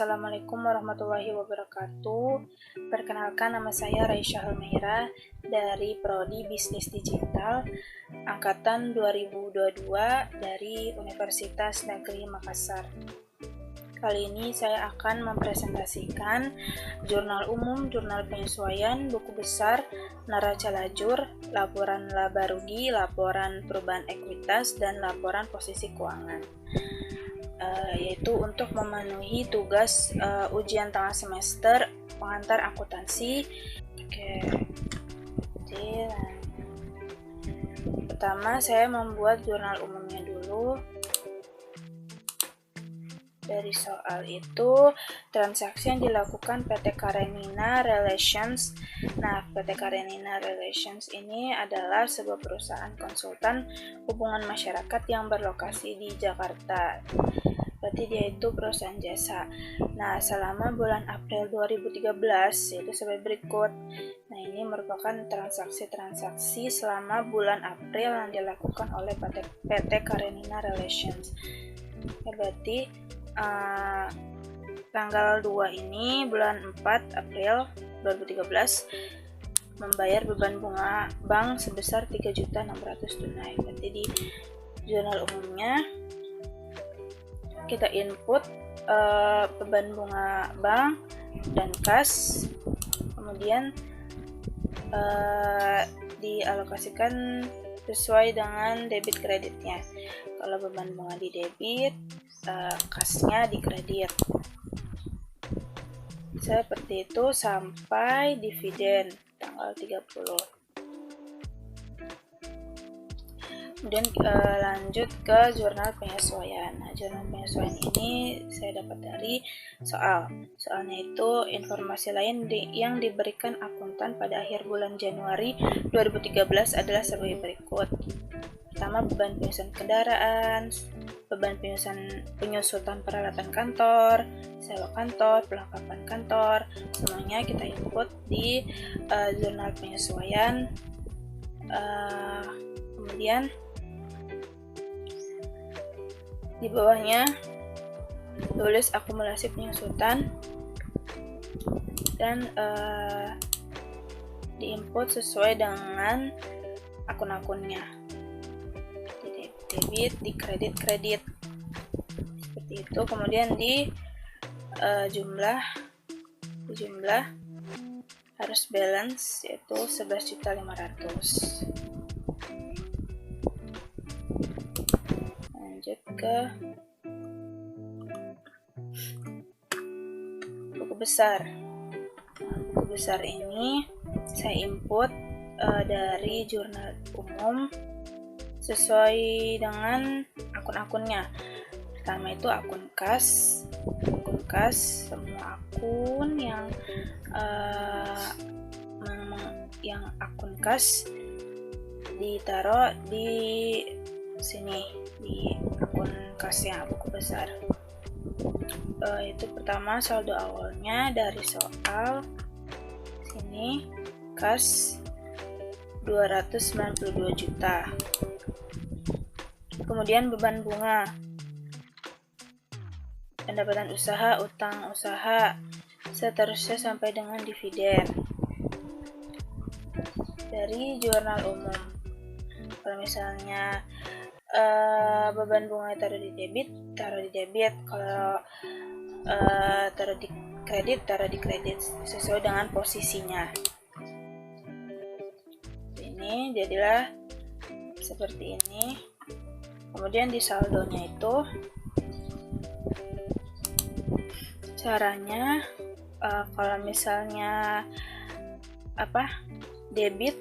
Assalamualaikum warahmatullahi wabarakatuh. Perkenalkan, nama saya Raisya Halmahira dari Prodi Bisnis Digital Angkatan 2022 dari Universitas Negeri Makassar. Kali ini saya akan mempresentasikan jurnal umum, jurnal penyesuaian, buku besar, neraca lajur, laporan laba rugi, laporan perubahan ekuitas, dan laporan posisi keuangan. Yaitu untuk memenuhi tugas ujian tengah semester pengantar akuntansi. Jadi, pertama saya membuat jurnal umumnya dulu. Dari soal itu, transaksi yang dilakukan PT Karenina Relations. Nah, PT Karenina Relations ini adalah sebuah perusahaan konsultan hubungan masyarakat yang berlokasi di Jakarta. Berarti dia itu perusahaan jasa. Nah, selama bulan April 2013 yaitu sebagai berikut. Nah, ini merupakan transaksi-transaksi selama bulan April yang dilakukan oleh PT Karenina Relations. Ya, berarti tanggal 2 ini bulan 4 April 2013 membayar beban bunga bank sebesar 3.600.000 tunai. Berarti di jurnal umumnya kita input beban bunga bank dan kas, kemudian dialokasikan sesuai dengan debit kreditnya. Kalau beban bunga di debit, kasnya di kredit. Seperti itu sampai dividen tanggal 30. Kemudian lanjut ke jurnal penyesuaian. Nah, jurnal penyesuaian ini saya dapat dari soalnya itu informasi lain yang diberikan akuntan pada akhir bulan Januari 2013 adalah sebagai berikut. Pertama, beban penyusutan kendaraan, beban penyusutan peralatan kantor, sewa kantor, perlengkapan kantor, semuanya kita input di jurnal penyesuaian. Kemudian di bawahnya tulis akumulasi penyusutan dan diinput sesuai dengan akun-akunnya. Di debit, di kredit seperti itu. Kemudian di jumlah harus balance yaitu 11.500.000. Lanjut ke buku besar. Buku besar ini saya input dari jurnal umum sesuai dengan akun-akunnya. Pertama itu akun kas, semua akun yang akun kas ditaruh di sini, di akun kasnya buku besar. Itu pertama saldo awalnya dari soal sini, kas 292 juta. Kemudian beban bunga, pendapatan usaha, utang usaha, seterusnya sampai dengan dividen. Dari jurnal umum, kalau misalnya beban bunga taruh di debit, kalau taruh di kredit sesuai dengan posisinya. Ini jadilah seperti ini. Kemudian di saldonya itu caranya kalau misalnya debit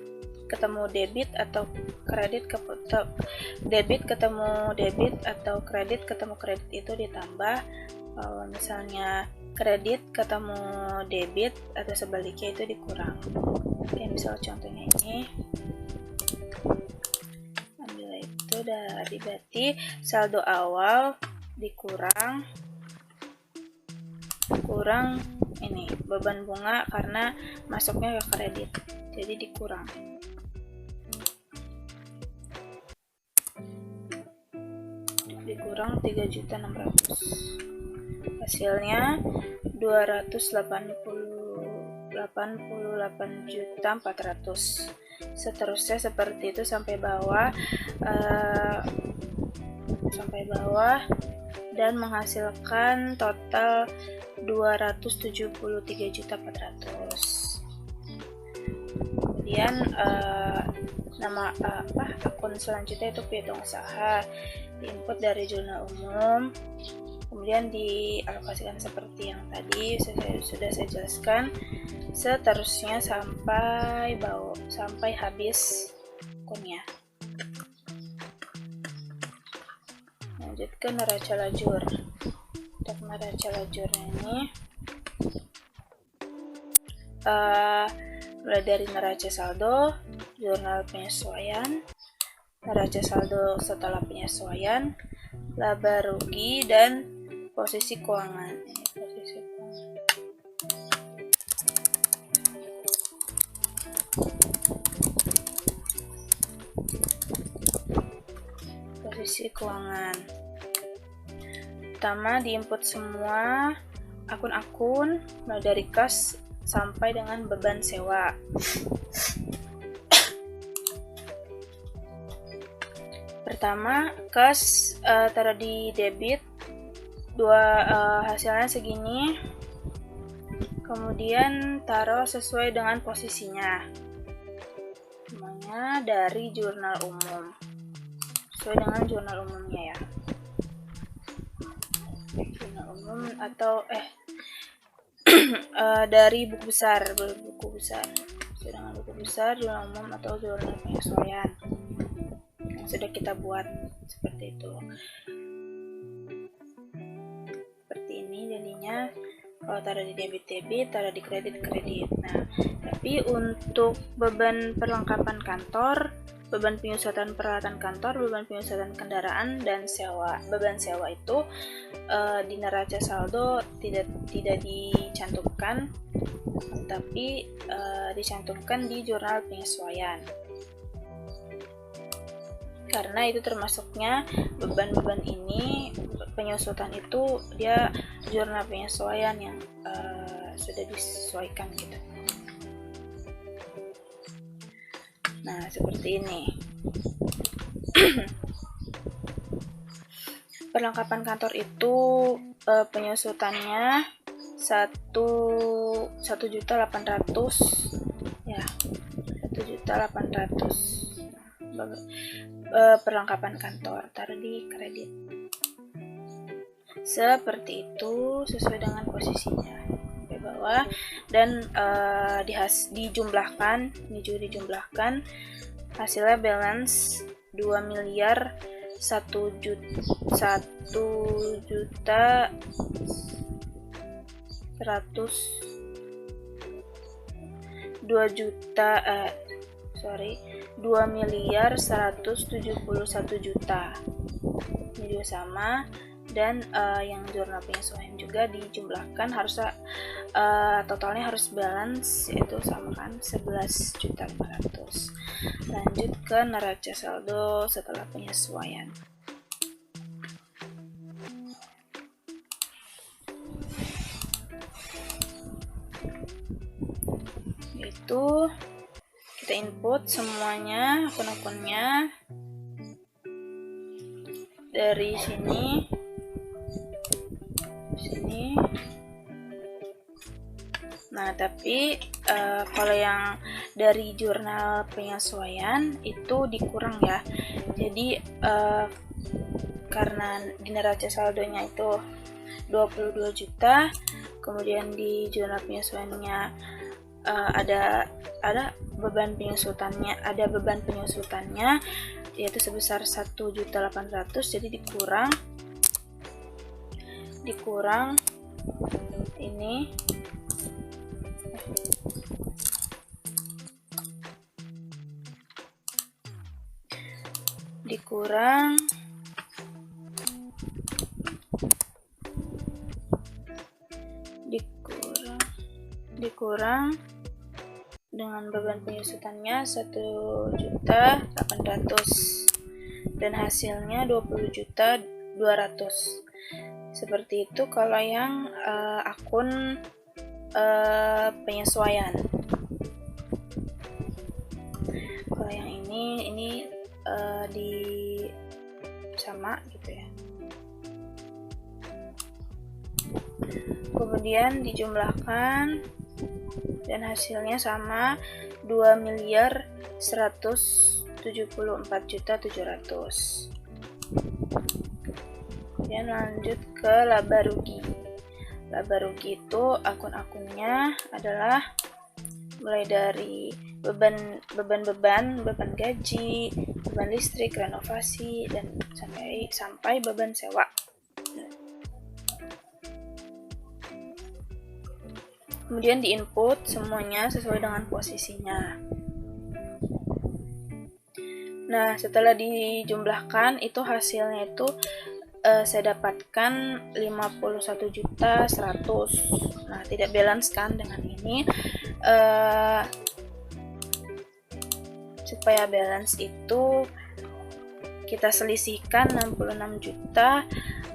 ketemu debit atau kredit debit ketemu debit atau kredit ketemu kredit itu ditambah. Kalau misalnya kredit ketemu debit atau sebaliknya itu dikurang. Oke, misal contohnya ini, ambil itu dari berarti saldo awal dikurang ini beban bunga karena masuknya ke kredit, jadi dikurang. Dikurang 3.600.000. Hasilnya 288.400.000. Seterusnya seperti itu sampai bawah dan menghasilkan total 273.400.000. Kemudian nama akun selanjutnya itu piutang usaha, diinput dari jurnal umum, kemudian dialokasikan seperti yang tadi sudah saya jelaskan. Seterusnya sampai habis akunnya. Lanjut ke neraca lajur. Untuk neraca lajurnya ini mulai dari neraca saldo, jurnal penyesuaian, neraca saldo setelah penyesuaian, laba rugi, dan posisi keuangan. Posisi keuangan. Pertama, diinput semua akun-akun mulai dari kas sampai dengan beban sewa. Pertama, kas taruh di debit, hasilnya segini, kemudian taruh sesuai dengan posisinya, semuanya dari jurnal umum, sesuai dengan jurnal umumnya ya, jurnal umum atau dari buku besar, sesuai dengan buku besar, jurnal umum atau jurnal penyesuaian yang sudah kita buat seperti itu. Seperti ini jadinya. Kalau taruh di debit, taruh di kredit. Nah, tapi untuk beban perlengkapan kantor, beban penyusutan peralatan kantor, beban penyusutan kendaraan, dan sewa. Beban sewa itu di neraca saldo tidak dicantumkan, tapi dicantumkan di jurnal penyesuaian. Karena itu termasuknya beban-beban ini, penyusutan itu dia jurnal penyesuaian yang sudah disesuaikan gitu. Nah, seperti ini. Perlengkapan kantor itu penyusutannya 1.800.000 ya, 1.800.000. Perlengkapan kantor taruh di kredit. Seperti itu sesuai dengan posisinya di bawah, dan dijumlahkan hasilnya balance 2.171.000.000. Ini juga sama, dan yang jurnal penyesuaian juga dijumlahkan, harusnya totalnya harus balance, yaitu sama kan 11.500.000. Lanjut ke neraca saldo setelah penyesuaian. Itu kita input semuanya, akun-akunnya dari sini. Nah, tapi kalau yang dari jurnal penyesuaian itu dikurang ya. Jadi karena di neraca saldonya itu 22 juta, kemudian di jurnal penyesuaiannya ada beban penyusutannya, yaitu sebesar 1.800.000, jadi dikurang ini dikurang dengan beban penyusutannya 1.800.000 dan hasilnya 20.200.000. Seperti itu kalau yang akun penyesuaian. Kalau yang ini di sama gitu ya. Kemudian dijumlahkan dan hasilnya sama 2.174.700.000. Kemudian lanjut ke laba rugi. Laba rugi itu akun-akunnya adalah mulai dari beban gaji, beban listrik, renovasi, dan sampai beban sewa. Kemudian di-input semuanya sesuai dengan posisinya. Nah, setelah dijumlahkan itu hasilnya itu saya dapatkan 51.100.000. Nah, tidak balance kan dengan ini. Supaya balance itu kita selisihkan 66 juta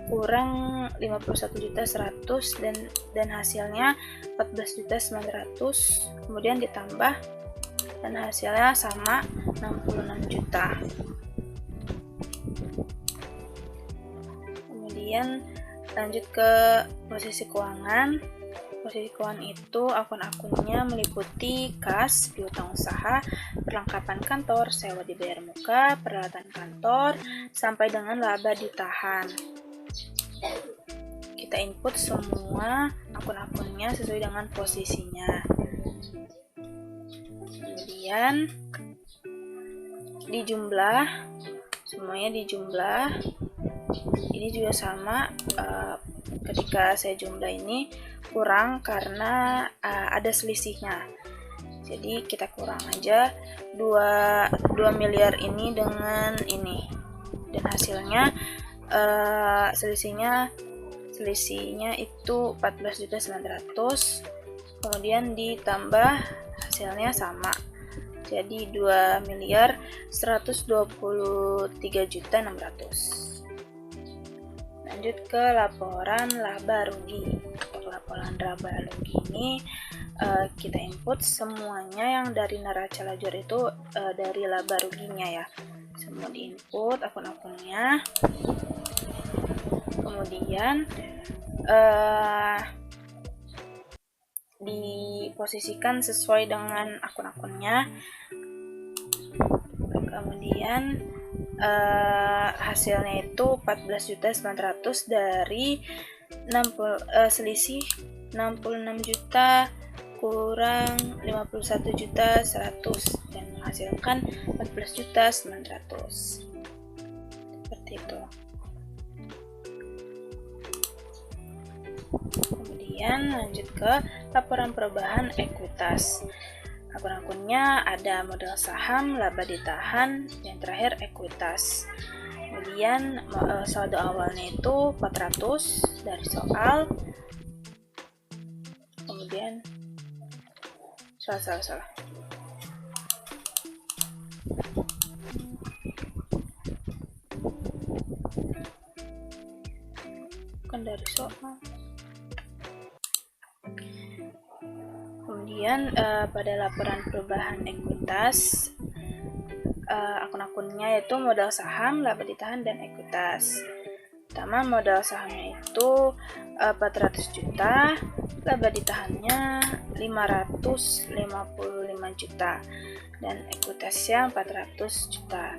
kurang 51.100.000 dan hasilnya 14.900.000, kemudian ditambah dan hasilnya sama 66 juta. Kemudian lanjut ke posisi keuangan. Posisi keuangan itu akun-akunnya meliputi kas, piutang usaha, perlengkapan kantor, sewa dibayar muka, peralatan kantor, sampai dengan laba ditahan. Kita input semua akun-akunnya sesuai dengan posisinya. Kemudian dijumlah, semuanya dijumlah. Ini juga sama, ketika saya jumlah ini kurang karena ada selisihnya. Jadi kita kurang aja 2 miliar ini dengan ini. Dan hasilnya selisihnya itu 14.900.000, kemudian ditambah hasilnya sama, jadi 2.123.600.000. Lanjut ke laporan laba rugi. Untuk laporan laba rugi ini kita input semuanya yang dari neraca lajur itu dari laba ruginya ya, semua diinput akun-akunnya. Kemudian diposisikan sesuai dengan akun-akunnya. Kemudian hasilnya itu 14.900.000 dari selisih 66 juta kurang 51.100.000 dan menghasilkan 14.900.000. Seperti itu. Kemudian lanjut ke laporan perubahan ekuitas. Akun-akunnya ada modal saham, laba ditahan, yang terakhir ekuitas. Kemudian saldo awalnya itu 400 dari soal. Kemudian salah. Bukan dari soal. Kemudian pada laporan perubahan ekuitas, akun-akunnya yaitu modal saham, laba ditahan, dan ekuitas. Pertama, modal sahamnya itu 400 juta, laba ditahannya 555 juta, dan ekuitasnya 400 juta.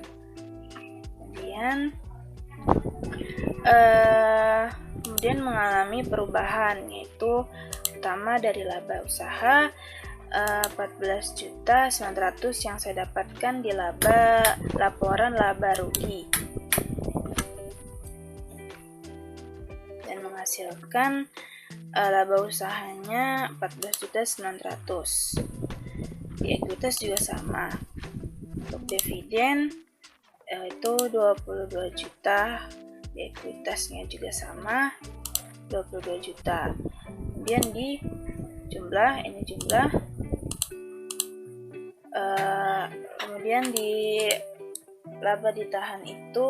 Kemudian mengalami perubahan, yaitu pertama dari laba usaha 14.900.000 yang saya dapatkan di laporan laba rugi, dan menghasilkan laba usahanya 14.900.000. Di ekuitas juga sama. Untuk dividen itu 22 juta, di ekuitasnya juga sama 22 juta. Kemudian di jumlah, kemudian di laba ditahan itu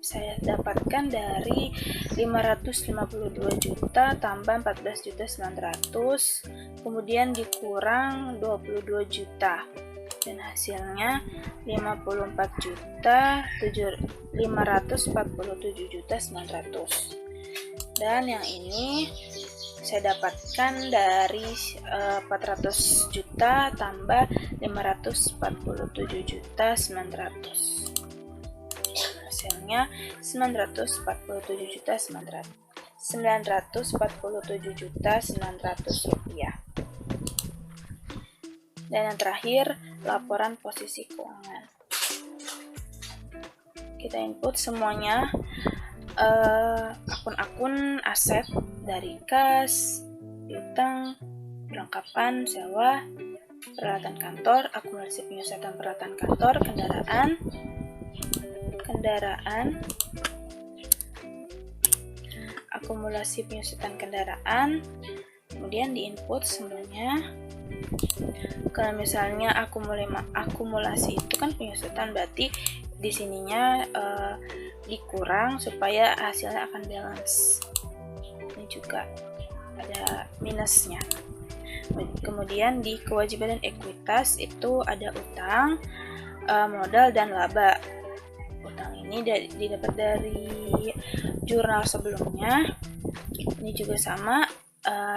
saya dapatkan dari 552 juta tambah 14.900.000, kemudian dikurang 22 juta, dan hasilnya 547.900.000. Dan yang ini saya dapatkan dari 400 juta tambah 547.900.000. Hasilnya 947.900.000 rupiah. Dan yang terakhir, laporan posisi keuangan. Kita input semuanya, akun-akun aset dari kas, piutang, perlengkapan, sewa, peralatan kantor, akumulasi penyusutan peralatan kantor, kendaraan, akumulasi penyusutan kendaraan, kemudian diinput semuanya. Kalau misalnya akumulasi itu kan penyusutan, berarti di sininya dikurang supaya hasilnya akan balance. Ini juga ada minusnya. Kemudian di kewajiban dan ekuitas itu ada utang, modal, dan laba. Utang ini didapat dari jurnal sebelumnya. Ini juga sama,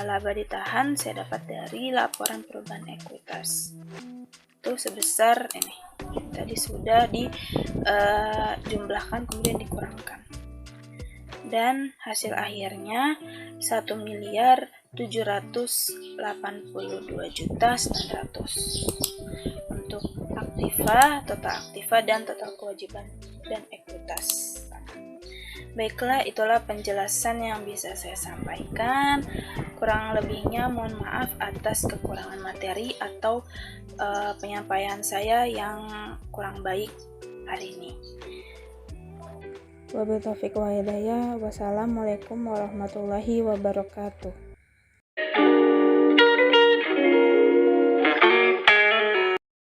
laba ditahan saya dapat dari laporan perubahan ekuitas. Itu sebesar ini. Tadi sudah dijumlahkan kemudian dikurangkan. Dan hasil akhirnya 1.782.900.000 untuk aktiva, total aktiva, dan total kewajiban dan ekuitas. Baiklah, itulah penjelasan yang bisa saya sampaikan. Kurang lebihnya mohon maaf atas kekurangan materi atau penyampaian saya yang kurang baik hari ini. Wabillahi taufiq wal hidayah. Wassalamualaikum warahmatullahi wabarakatuh.